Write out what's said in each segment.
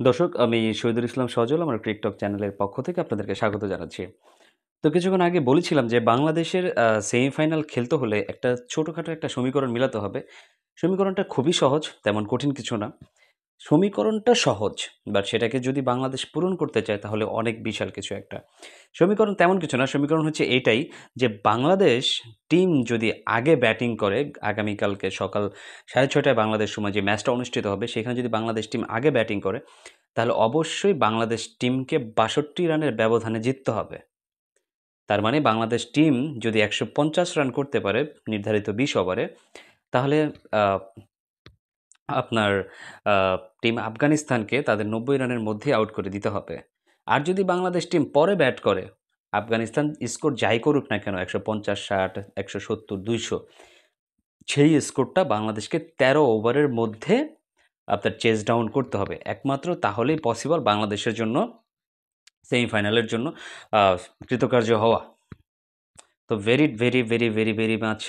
দর্শক, আমি শহীদুল ইসলাম সজল আমার টিকটক চ্যানেলের পক্ষ থেকে আপনাদেরকে স্বাগত জানাচ্ছি। তো কিছুক্ষণ আগে বলেছিলাম যে বাংলাদেশের সেমিফাইনাল খেলতে হলে একটা ছোটখাটো একটা সমীকরণ মিলাতে হবে। সমীকরণটা খুবই সহজ, তেমন কঠিন কিছু না। সমীকরণটা সহজ, বাট সেটাকে যদি বাংলাদেশ পূরণ করতে চায় তাহলে অনেক বিশাল কিছু একটা। সমীকরণ তেমন কিছু না, সমীকরণ হচ্ছে এটাই যে বাংলাদেশ টিম যদি আগে ব্যাটিং করে, আগামীকালকে সকাল 6:30টায় বাংলাদেশ সময় যে ম্যাচটা অনুষ্ঠিত হবে সেখানে যদি বাংলাদেশ টিম আগে ব্যাটিং করে তাহলে অবশ্যই বাংলাদেশ টিমকে ৬২ রানের ব্যবধানে জিততে হবে। তার মানে বাংলাদেশ টিম যদি ১৫০ রান করতে পারে নির্ধারিত ২০ ওভারে, তাহলে আ আপনার আ টিম আফগানিস্তানকে তাদের ৯০ রানের মধ্যেই আউট করে দিতে হবে। আর যদি বাংলাদেশ টিম পরে ব্যাট করে, আফগানিস্তান স্কোর যাই করুক না কেন ১৫০, ৬০, ১৭০, ২০০, সেই স্কোরটা বাংলাদেশকে ১৩ ওভারের মধ্যে আপনার চেজ ডাউন করতে হবে। একমাত্র তাহলেই পসিবল বাংলাদেশের জন্য সেমিফাইনালের জন্য আ কৃতকার্য হওয়া। তো very, very, very, very, very much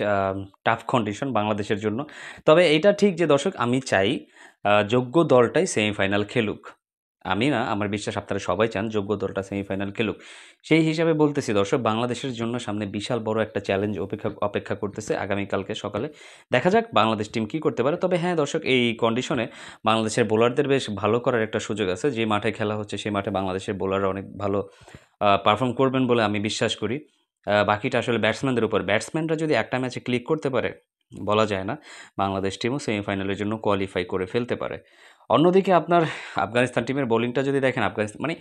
tough condition বাংলাদেশের জন্য। তবে এইটা ঠিক যে দর্শক, আমি চাই যোগ্য দলটাই সেমিফাইনাল খেলুক। আমি না, আমার বিশ্বাস আপনারা সবাই চান যোগ্য দলটা সেমিফাইনাল খেলুক। সেই হিসাবে বলতেছি দর্শক, বাংলাদেশের জন্য সামনে বিশাল বড় একটা চ্যালেঞ্জ অপেক্ষা করতেছে আগামীকালকে সকালে। দেখা যাক বাংলাদেশ টিম কী করতে পারে। তবে হ্যাঁ দর্শক, এই কন্ডিশনে বাংলাদেশের বোলারদের বেশ ভালো করার একটা সুযোগ আছে। যে মাঠে খেলা হচ্ছে সেই মাঠে বাংলাদেশের বোলাররা অনেক ভালো পারফর্ম করবেন বলে আমি বিশ্বাস করি। বাকিটা আসলে ব্যাটসম্যানদের উপর। ব্যাটসম্যানরা যদি একটা ম্যাচে ক্লিক করতে পারে, বলা যায় না, বাংলাদেশ টিমও সেমিফাইনালের জন্য কোয়ালিফাই করে ফেলতে পারে। অন্যদিকে আপনার আফগানিস্তান টিমের বোলিংটা যদি দেখেন, আফগানিস্তান মানে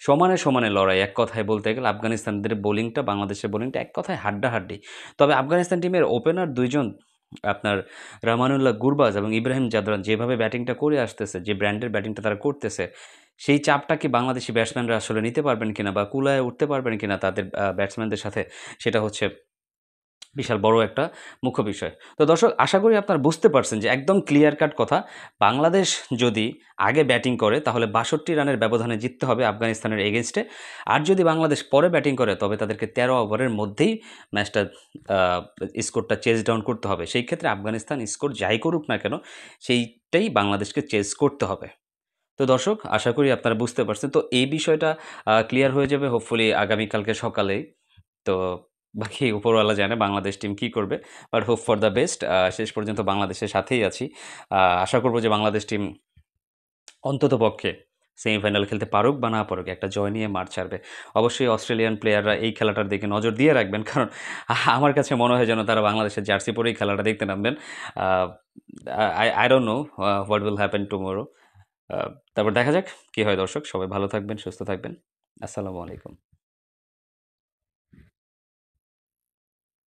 সমানে, সমানে লড়াই। এক কথায় বলতে গেলে আফগানিস্তানদের বোলিংটা, বাংলাদেশের বোলিংটা এক কথায় হাড্ডাহাড্ডি। তবে আফগানিস্তান টিমের ওপেনার ২ জন আপনার রহমানুল্লাহ গুরবাজ এবং ইব্রাহিম জাদরান যেভাবে ব্যাটিংটা করে আসতেছে, যে ব্র্যান্ডের ব্যাটিংটা তারা করতেছে, সেই চাপটা কি বাংলাদেশি ব্যাটসম্যানরা আসলে নিতে পারবেন কিনা বা কুলায় উঠতে পারবেন কিনা তাদের ব্যাটসম্যানদের সাথে, সেটা হচ্ছে বিশাল বড় একটা মুখ্য বিষয়। তো দর্শক, আশা করি আপনারা বুঝতে পারছেন যে একদম ক্লিয়ার কাট কথা। বাংলাদেশ যদি আগে ব্যাটিং করে তাহলে ৬২ রানের ব্যবধানে জিততে হবে আফগানিস্তানের এগেইনস্টে। আর যদি বাংলাদেশ পরে ব্যাটিং করে তবে তাদেরকে ১৩ ওভারের মধ্যেই ম্যাচটা আ স্কোরটা চেজ ডাউন করতে হবে। সেই ক্ষেত্রে আফগানিস্তান স্কোর যাই করুক না কেন, সেইটাই বাংলাদেশকে চেজ করতে হবে। তো দর্শক, আশা করি আপনারা বুঝতে পারছেন। তো এই বিষয়টা ক্লিয়ার হয়ে যাবে হোপফুলি আগামীকালকে সকালেই। তো বাকি উপরওয়ালা জানে বাংলাদেশ টিম কী করবে। But hope for the best. শেষ পর্যন্ত বাংলাদেশের সাথেই আছি। আশা করব যে বাংলাদেশ টিম অন্ততপক্ষে সেমিফাইনাল খেলতে পারুক বা না পারুক, একটা জয় নিয়ে মাঠ ছাড়বে। অবশ্যই অস্ট্রেলিয়ান প্লেয়াররা এই খেলাটার দিকে নজর দিয়ে রাখবেন। কারণ আমার কাছে মনে হয় যেন তারা বাংলাদেশের জার্সি পরেই খেলাটা দেখতে নামবেন। আ I don't know what will happen tomorrow. তারপর দেখা যাক কী হয় দর্শক। সবাই ভালো থাকবেন, সুস্থ থাকবেন। আসসালামু আলাইকুম।